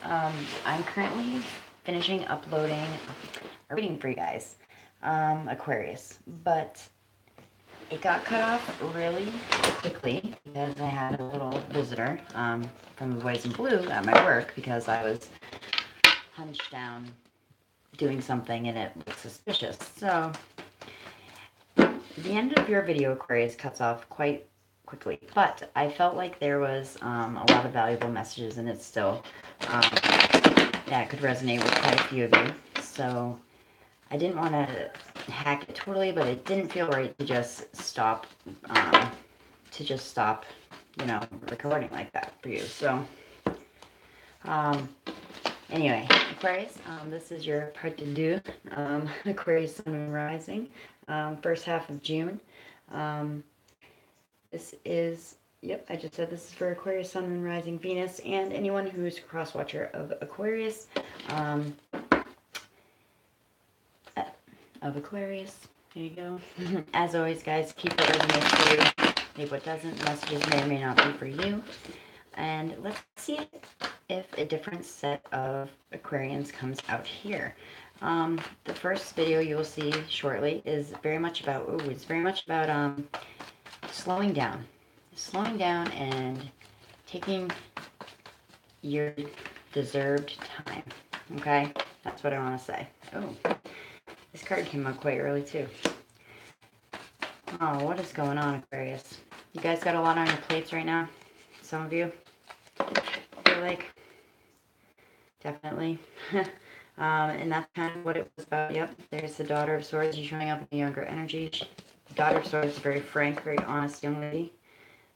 I'm currently finishing uploading a reading for you guys, Aquarius, but it got cut off really quickly because I had a little visitor from the Boys in Blue at my work because I was hunched down doing something and it looked suspicious. So the end of your video, Aquarius, cuts off quite quickly, but I felt like there was a lot of valuable messages in it still that could resonate with quite a few of you. So I didn't want to hack it totally, but it didn't feel right to just stop, recording like that for you. So um, anyway, Aquarius, this is your part to do. Aquarius Sun and Rising, first half of June. This is, yep, I just said this is for Aquarius, Sun and Rising Venus, and anyone who's a cross-watcher of Aquarius. There you go. As always, guys, keep what resonates for you. Leave what doesn't. Messages may or may not be for you. And let's see if a different set of Aquarians comes out here. The first video you'll see shortly is very much about, slowing down. Slowing down and taking your deserved time. Okay? That's what I want to say. Oh, this card came out quite early, too. Oh, what is going on, Aquarius? You guys got a lot on your plates right now? Some of you? I feel like. Definitely. And that's kind of what it was about. Yep, there's the Daughter of Swords. You're showing up in the younger energy. The Daughter of Swords is a very frank, very honest young lady.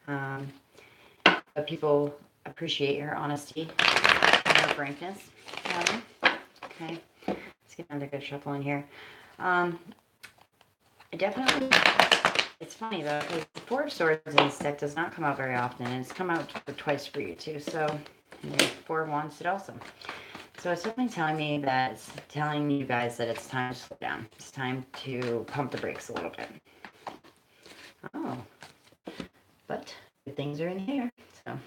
But people appreciate her honesty and her frankness. Okay, let's get another good shuffle in here. Definitely, it's funny though, because the Four of Swords in this deck does not come out very often, and it's come out twice for you too. So, and there's Four of Wands did also. So it's definitely telling me that, it's telling you guys that it's time to slow down. It's time to pump the brakes a little bit. Oh, but good things are in here. So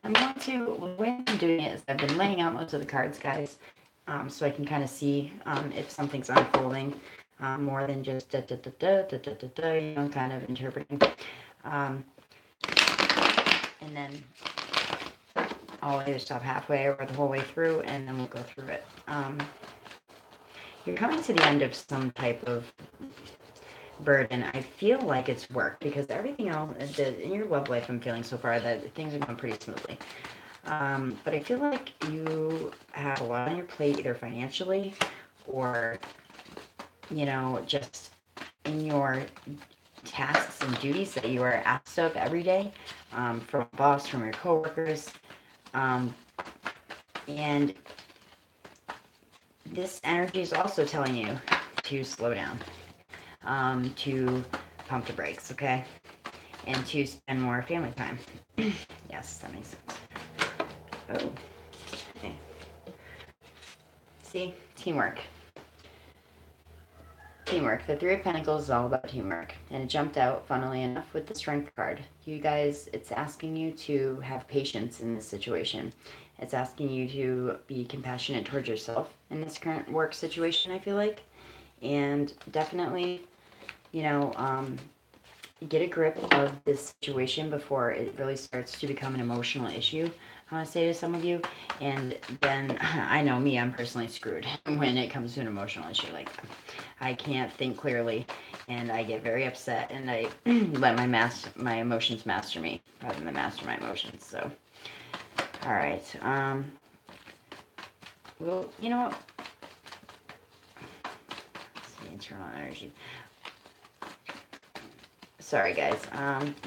I'm going to, the way I'm doing it is I've been laying out most of the cards, guys, so I can kind of see if something's unfolding more than just kind of interpreting. And then I'll either stop halfway or the whole way through, and then we'll go through it. You're coming to the end of some type of burden. I feel like it's work because everything else in your love life, I'm feeling so far that things are going pretty smoothly. But I feel like you have a lot on your plate, either financially or, just in your tasks and duties that you are asked of every day, from a boss, from your coworkers. And this energy is also telling you to slow down, to pump the brakes, okay? And to spend more family time. Yes, that makes sense. Oh, okay. See, teamwork. Teamwork. The Three of Pentacles is all about teamwork. And it jumped out, funnily enough, with the Strength card. You guys, it's asking you to have patience in this situation. It's asking you to be compassionate towards yourself in this current work situation, I feel like. And definitely, get a grip of this situation before it really starts to become an emotional issue, I want to say to some of you. And then, I know me, I'm personally screwed when it comes to an emotional issue like that. I can't think clearly, and I get very upset, and I let my emotions master me rather than master my emotions. So, all right. Well, you know what? Let's see, internal energy. Sorry, guys.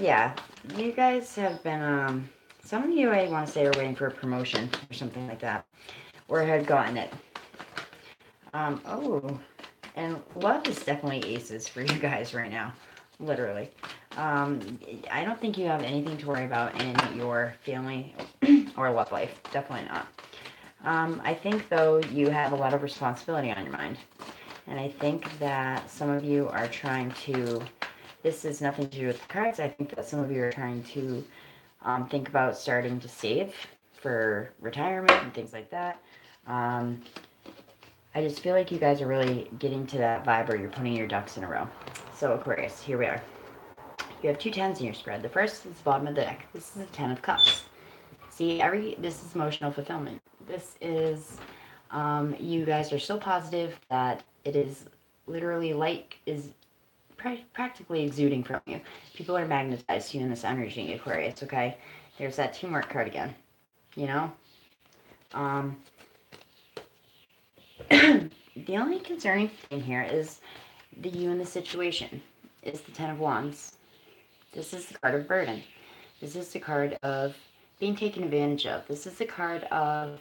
Yeah, you guys have been, some of you, I want to say, are waiting for a promotion or something like that, or had gotten it. Oh, and love is definitely aces for you guys right now, literally. I don't think you have anything to worry about in your family or love life. Definitely not. I think, though, you have a lot of responsibility on your mind. And I think that some of you are trying to, this has nothing to do with the cards, I think that some of you are trying to think about starting to save for retirement and things like that. I just feel like you guys are really getting to that vibe where you're putting your ducks in a row. So Aquarius, here we are. You have 2 10s in your spread. The first is the bottom of the deck. This is a 10 of cups. See, this is emotional fulfillment. This is, you guys are so positive that it is literally light is practically exuding from you. People are magnetized to you in this energy, Aquarius, okay? There's that teamwork card again, you know? The only concerning thing here is the you in the situation. Is the 10 of Wands. This is the card of burden. This is the card of being taken advantage of. This is the card of,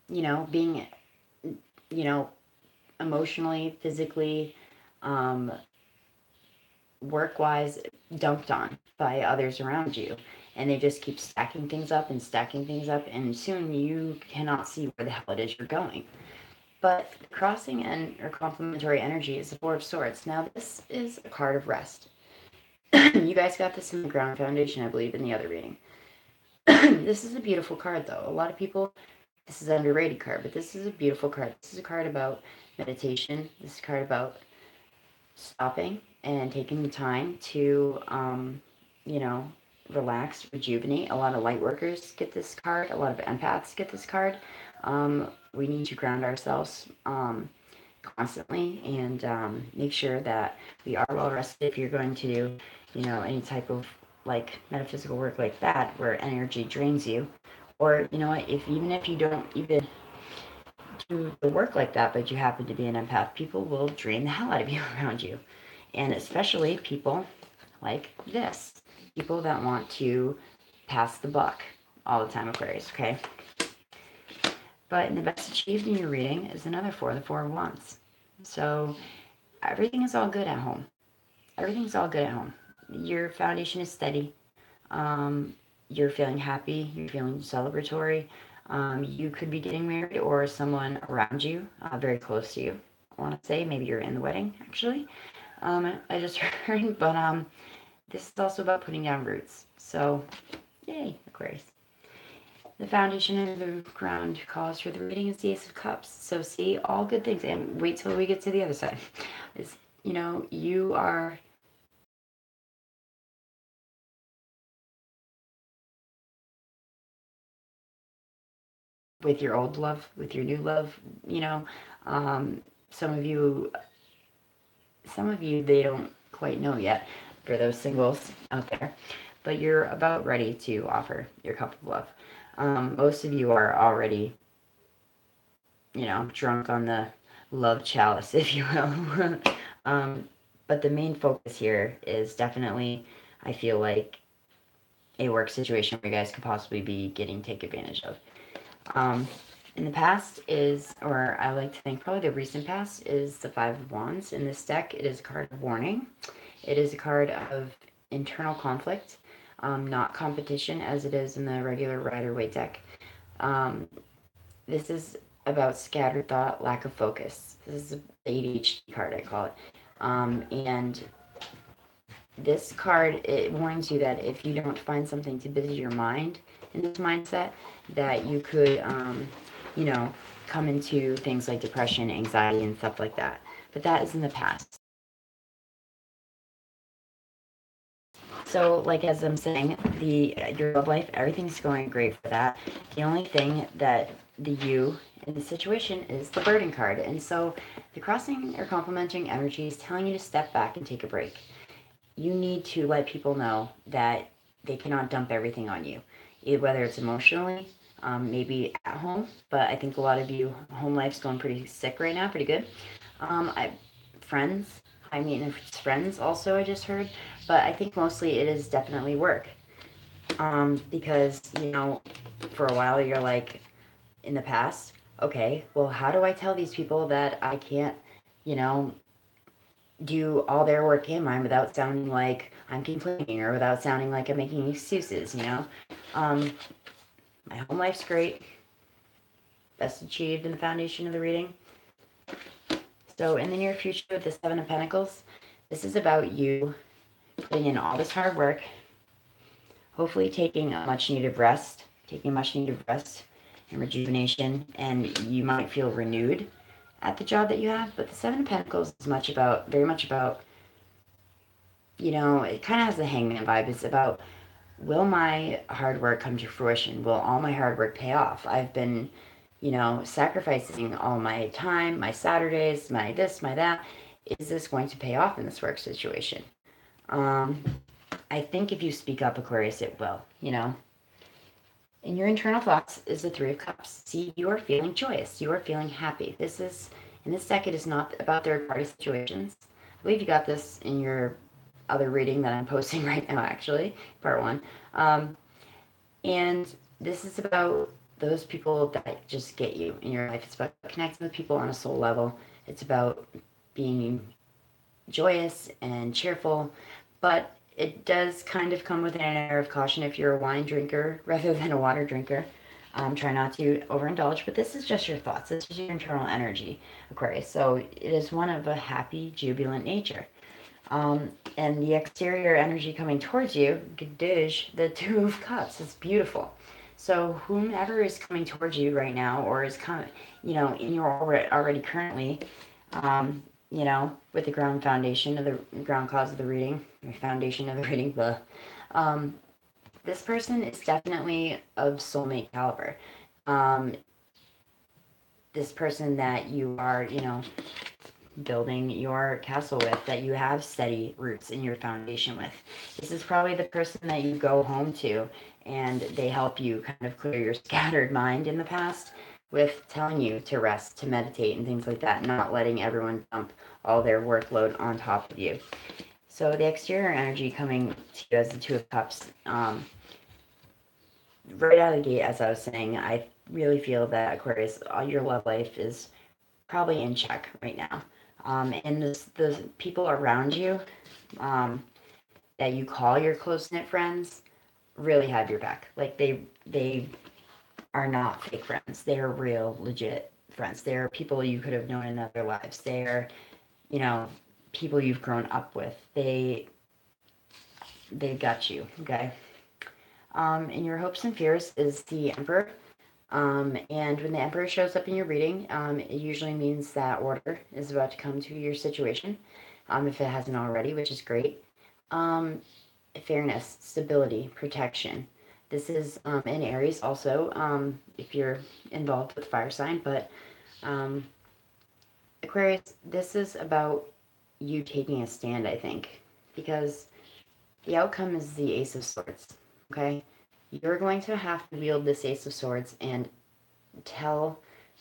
being, emotionally, physically, work-wise dumped on by others around you. And they just keep stacking things up and stacking things up, and soon you cannot see where the hell it is you're going. But the crossing or complementary energy is the Four of Swords. Now, this is a card of rest. You guys got this in the ground foundation, I believe, in the other reading. This is a beautiful card, though. A lot of people, this is an underrated card, but this is a beautiful card. This is a card about meditation. This is a card about stopping and taking the time to, relax, rejuvenate. A lot of light workers get this card. A lot of empaths get this card. We need to ground ourselves constantly and make sure that we are well rested if you're going to do, any type of like metaphysical work like that where energy drains you. Or, even if you don't even do the work like that, but you happen to be an empath, people will drain the hell out of you around you. And especially people like this. People that want to pass the buck all the time, Aquarius, okay? But the best achieved in your reading is another 4, the 4 of Wands. So everything is all good at home. Everything's all good at home. Your foundation is steady. You're feeling happy. You're feeling celebratory. You could be getting married or someone around you, very close to you. I want to say maybe you're in the wedding, actually. I just heard, but this is also about putting down roots. So, yay, Aquarius. The foundation of the ground calls for the reading is the Ace of Cups. So see, all good things. And wait till we get to the other side. It's, you are with your old love, with your new love, some of you, they don't quite know yet for those singles out there. But you're about ready to offer your cup of love. Most of you are already, drunk on the love chalice, if you will. But the main focus here is definitely, I feel like, a work situation where you guys could possibly be getting taken advantage of. In the past is, or I like to think probably the recent past, is the Five of Wands. In this deck, it is a card of warning. It is a card of internal conflict, not competition as it is in the regular Rider-Waite deck. This is about scattered thought, lack of focus. This is the ADHD card, I call it. And this card, it warns you that if you don't find something to busy your mind in this mindset, that you could, come into things like depression, anxiety, and stuff like that. But that is in the past. So, like as I'm saying, your love life, everything's going great for that. The only thing that the you in the situation is the burden card. And so the crossing or complementing energy is telling you to step back and take a break. You need to let people know that they cannot dump everything on you, whether it's emotionally, maybe at home, but I think a lot of you, home life's going pretty sick right now, pretty good. Friends, if it's friends also, I just heard, but I think mostly it is definitely work. Because, for a while you're like, in the past, okay, well, how do I tell these people that I can't, do all their work and mine without sounding like I'm complaining or without sounding like I'm making excuses, My home life's great. Best achieved in the foundation of the reading. So in the near future with the Seven of Pentacles, this is about you putting in all this hard work, hopefully taking a much needed rest, taking much needed rest and rejuvenation, and you might feel renewed at the job that you have. But the Seven of Pentacles is very much about, it kind of has the Hangman vibe. It's about, will my hard work come to fruition? Will all my hard work pay off? I've been, sacrificing all my time, my Saturdays, my this, my that. Is this going to pay off in this work situation? I think if you speak up, Aquarius, it will, In your internal thoughts is the Three of Cups. See, you are feeling joyous. You are feeling happy. In this deck, it is not about third-party situations. I believe you got this in your other reading that I'm posting right now, actually, part 1. And this is about those people that just get you in your life. It's about connecting with people on a soul level. It's about being joyous and cheerful, but it does kind of come with an air of caution if you're a wine drinker rather than a water drinker. Try not to overindulge, but this is just your thoughts. This is your internal energy, Aquarius. So it is one of a happy, jubilant nature. And the exterior energy coming towards you, Gadish, the Two of Cups, is beautiful. So whomever is coming towards you right now, or is coming, in your already currently, with the ground foundation of the ground cause of the reading, or foundation of the reading, this person is definitely of soulmate caliber. This person that you are, building your castle with, that you have steady roots in your foundation with. This is probably the person that you go home to and they help you kind of clear your scattered mind in the past with telling you to rest, to meditate, and things like that, not letting everyone dump all their workload on top of you. So the exterior energy coming to you as the Two of Cups, right out of the gate, as I was saying, I really feel that Aquarius, your love life is probably in check right now. And the people around you that you call your close-knit friends really have your back. Like they are not fake friends. They are real, legit friends. They are people you could have known in other lives. They are, people you've grown up with. They got you, okay? And your hopes and fears is the Emperor. And when the Emperor shows up in your reading, it usually means that order is about to come to your situation, if it hasn't already, which is great. Fairness, stability, protection. This is in Aries also, if you're involved with fire sign, but Aquarius, this is about you taking a stand, I think, because the outcome is the Ace of Swords, okay? You're going to have to wield this Ace of Swords and tell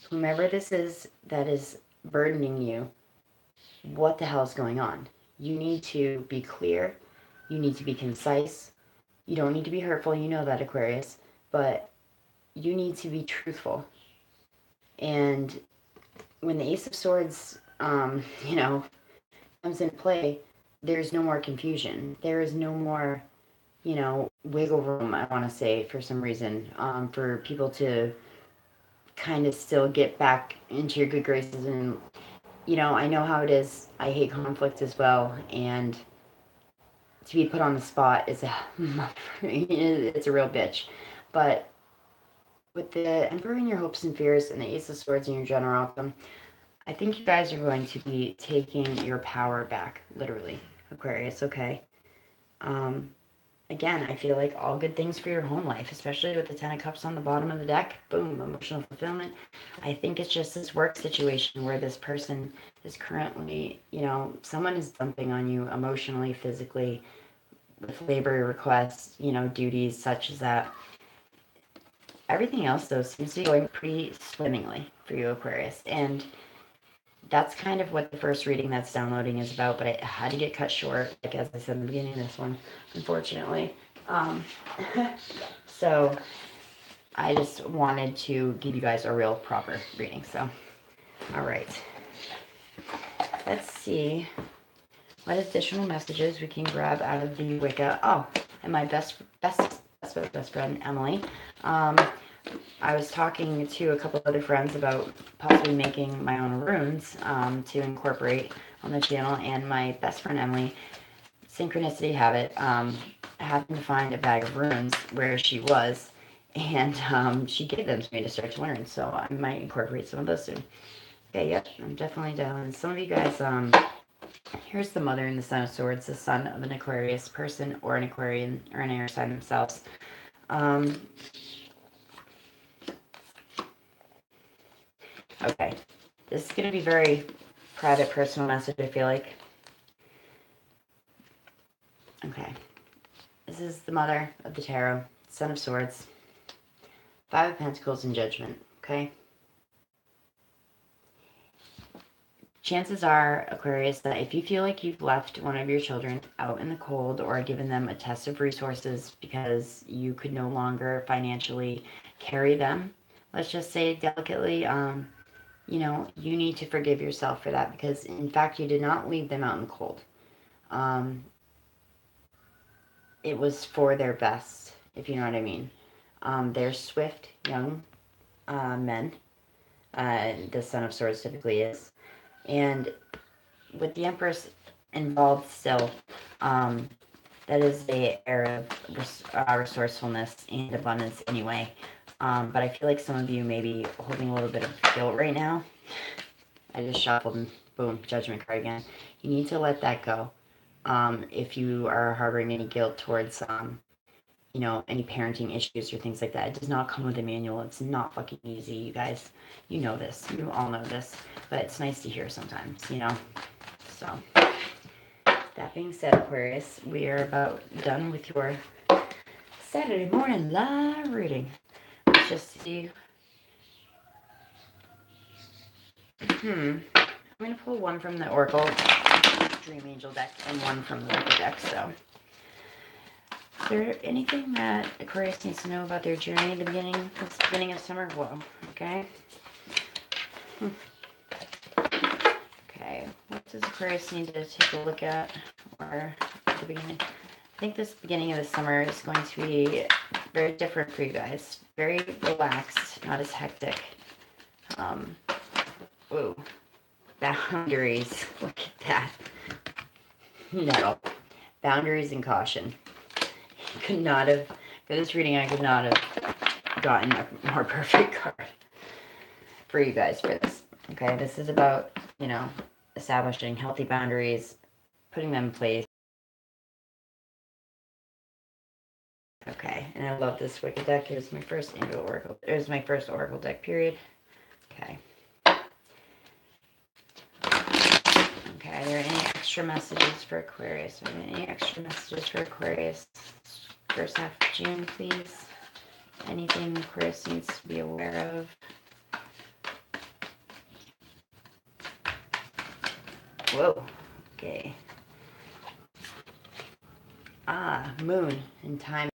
whomever this is that is burdening you what the hell is going on. You need to be clear. You need to be concise. You don't need to be hurtful. You know that, Aquarius. But you need to be truthful. And when the Ace of Swords, comes in play, there's no more confusion. There is no more wiggle room, I want to say, for some reason, for people to kind of still get back into your good graces. And, I know how it is. I hate conflict as well. And to be put on the spot is it's a real bitch. But with the Emperor in your hopes and fears and the Ace of Swords in your general outcome, I think you guys are going to be taking your power back, literally, Aquarius, okay? Again, I feel like all good things for your home life, especially with the Ten of Cups on the bottom of the deck. Boom, emotional fulfillment. I think it's just this work situation where this person is currently, someone is dumping on you emotionally, physically, with labor requests, duties such as that. Everything else, though, seems to be going pretty swimmingly for you, Aquarius. And that's kind of what the first reading that's downloading is about, but I had to get cut short, like as I said in the beginning of this one, unfortunately. So I just wanted to give you guys a real proper reading. So, all right. Let's see what additional messages we can grab out of the Wicca. Oh, and my best friend, Emily. I was talking to a couple other friends about possibly making my own runes to incorporate on the channel, and my best friend Emily, synchronicity have it, happened to find a bag of runes where she was, And she gave them to me to start to learn, so I might incorporate some of those soon. Okay, yep, I'm definitely down. Some of you guys, here's the Mother and the Son of Swords, the son of an Aquarius person or an Aquarian or an air sign themselves. Okay, this is going to be very private, personal message, I feel like. Okay, this is the Mother of the Tarot, Son of Swords, Five of Pentacles, and Judgment, okay? Chances are, Aquarius, that if you feel like you've left one of your children out in the cold or given them a test of resources because you could no longer financially carry them, let's just say delicately, you know, you need to forgive yourself for that because, in fact, you did not leave them out in the cold. It was for their best, if you know what I mean. They're swift, young men. The Son of Swords typically is. And with the Empress involved still, that is a era of resourcefulness and abundance anyway. But I feel like some of you may be holding a little bit of guilt right now. I just shuffled and boom, Judgment card again. You need to let that go. If you are harboring any guilt towards, you know, any parenting issues or things like that, it does not come with a manual. It's not fucking easy, you guys. You know this. You all know this. But it's nice to hear sometimes, you know? So, that being said, Aquarius, we are about done with your Saturday morning live reading. Let's just see. I'm going to pull one from the Oracle Dream Angel deck and one from the Oracle deck, so. Is there anything that Aquarius needs to know about their journey at the beginning of summer? Whoa, okay. Okay, what does Aquarius need to take a look at? Or at the beginning? I think this beginning of the summer is going to be very different for you guys. Very relaxed, not as hectic. Ooh, boundaries. Look at that. No, boundaries and caution. Could not have, for this reading, I could not have gotten a more perfect card for you guys for this. Okay, this is about, you know, establishing healthy boundaries, putting them in place. Okay, and I love this Wicked deck. Here's my first Angel Oracle. Here's my first Oracle deck, period. Okay. Okay, are there any extra messages for Aquarius? Are there any extra messages for Aquarius? First half of June, please. Anything Aquarius needs to be aware of? Whoa. Okay. Moon and time.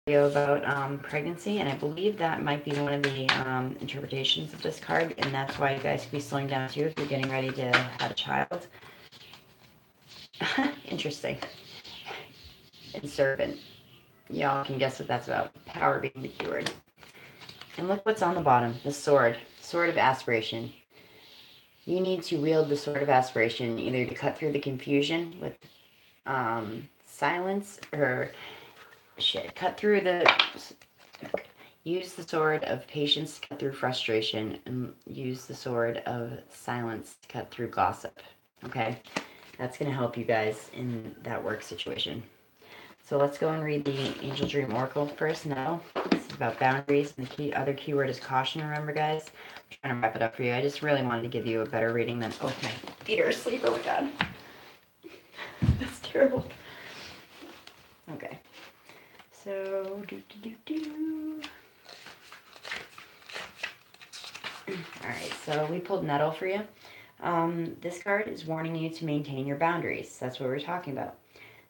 About pregnancy, and I believe that might be one of the interpretations of this card, and that's why you guys could be slowing down too if you're getting ready to have a child. Interesting. And servant. Y'all can guess what that's about. Power being the keyword. And look what's on the bottom. The sword. Sword of aspiration. You need to wield the sword of aspiration either to cut through the confusion with silence or cut through the... Use the sword of patience to cut through frustration, and use the sword of silence to cut through gossip. Okay? That's going to help you guys in that work situation. So let's go and read the Angel Dream Oracle first now. This is about boundaries, and the other keyword is caution, remember, guys? I'm trying to wrap it up for you. I just really wanted to give you a better reading than... Oh, my feet are asleep. Oh, my God. That's terrible. Okay. So, Alright, so we pulled Nettle for you. This card is warning you to maintain your boundaries. That's what we're talking about.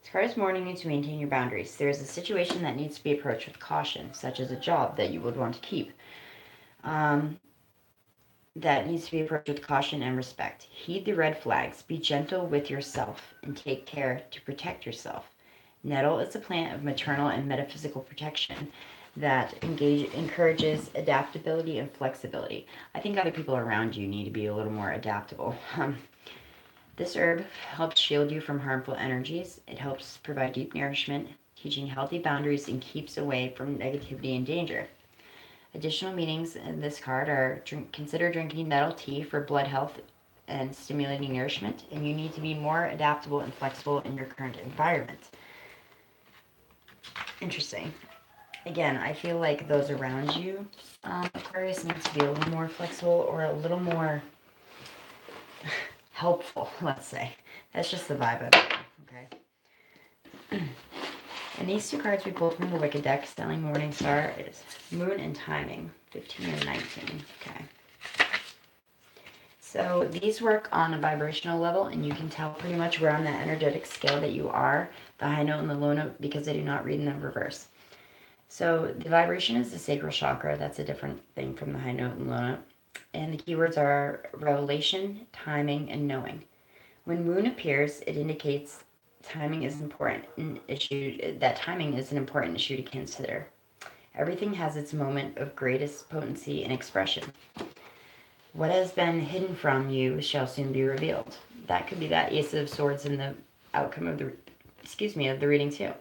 This card is warning you to maintain your boundaries. There's a situation that needs to be approached with caution, such as a job that you would want to keep. That needs to be approached with caution and respect. Heed the red flags. Be gentle with yourself and take care to protect yourself. Nettle is a plant of maternal and metaphysical protection that encourages adaptability and flexibility. I think other people around you need to be a little more adaptable. This herb helps shield you from harmful energies. It helps provide deep nourishment, teaching healthy boundaries and keeps away from negativity and danger. Additional meanings in this card are consider drinking nettle tea for blood health and stimulating nourishment, and you need to be more adaptable and flexible in your current environment. Interesting. Again, I feel like those around you, Aquarius, need to be a little more flexible or a little more helpful, let's say. That's just the vibe of it, okay? And these two cards we pulled from the Wicked deck, Stelling Morning Star, is Moon and Timing, 15 and 19, okay? So these work on a vibrational level, and you can tell pretty much where on that energetic scale that you are, the high note and the low note, because they do not read in the reverse. So the vibration is the sacral chakra. That's a different thing from the high note and low note. And the keywords are revelation, timing, and knowing. When moon appears, it indicates timing is important issue. That timing is an important issue to consider. Everything has its moment of greatest potency and expression. What has been hidden from you shall soon be revealed. That could be that Ace of Swords in the outcome of the reading too.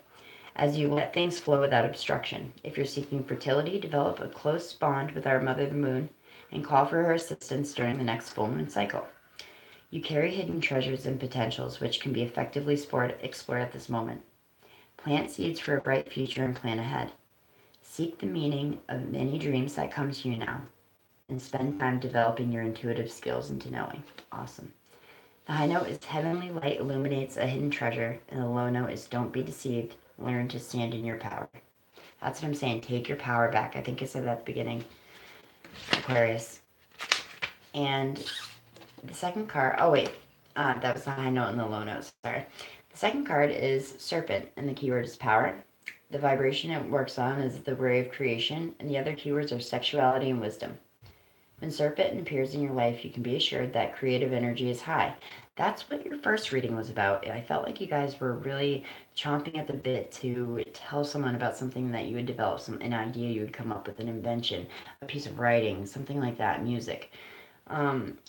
As you let things flow without obstruction. If you're seeking fertility, develop a close bond with our Mother the Moon and call for her assistance during the next full moon cycle. You carry hidden treasures and potentials which can be effectively explored at this moment. Plant seeds for a bright future and plan ahead. Seek the meaning of many dreams that come to you now and spend time developing your intuitive skills into knowing. Awesome. The high note is heavenly light illuminates a hidden treasure, and the low note is don't be deceived, learn to stand in your power. That's what I'm saying, take your power back. I think I said that at the beginning, Aquarius. And the second card, that was the high note and the low note, sorry. The second card is Serpent, and the keyword is power. The vibration it works on is the ray of creation, and the other keywords are sexuality and wisdom. When Serpent appears in your life, you can be assured that creative energy is high. That's what your first reading was about. I felt like you guys were really chomping at the bit to tell someone about something that you had developed, an idea you would come up with, an invention, a piece of writing, something like that, music.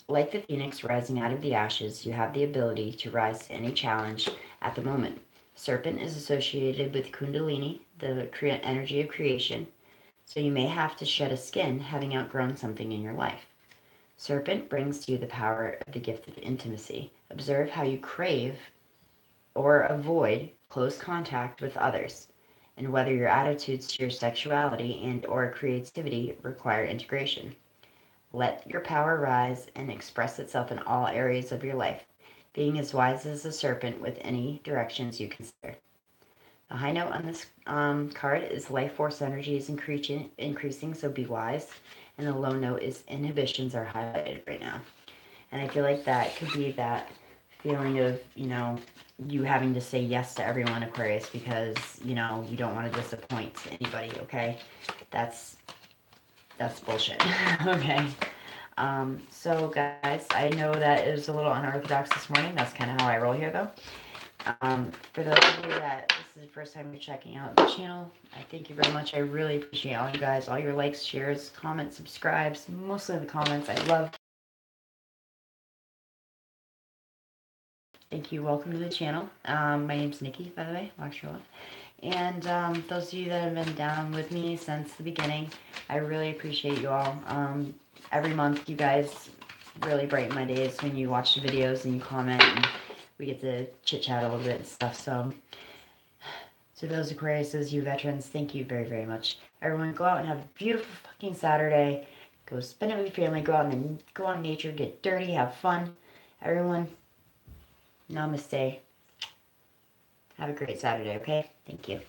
Like the phoenix rising out of the ashes, you have the ability to rise to any challenge at the moment. Serpent is associated with Kundalini, the energy of creation. So you may have to shed a skin having outgrown something in your life. Serpent brings to you the power of the gift of intimacy. Observe how you crave or avoid close contact with others, and whether your attitudes to your sexuality and or creativity require integration. Let your power rise and express itself in all areas of your life, being as wise as a serpent with any directions you consider. The high note on this card is life force energy is increasing, so be wise. And the low note is inhibitions are highlighted right now. And I feel like that could be that feeling of, you having to say yes to everyone, Aquarius, because, you don't want to disappoint anybody, okay? That's bullshit, okay? So, guys, I know that it was a little unorthodox this morning. That's kind of how I roll here, though. For those of you that this is the first time you're checking out the channel, I thank you very much. I really appreciate all you guys, all your likes, shares, comments, subscribes, mostly the comments. I love. Thank you. Welcome to the channel. My name's Nikki, by the way. Watch your love. And those of you that have been down with me since the beginning, I really appreciate you all. Every month, you guys really brighten my days when you watch the videos and you comment and we get to chit-chat a little bit and stuff. So to those Aquariuses, you veterans, thank you very, very much. Everyone, go out and have a beautiful fucking Saturday. Go spend it with your family. Go out and go out in nature. Get dirty. Have fun. Everyone, namaste. Have a great Saturday, okay? Thank you.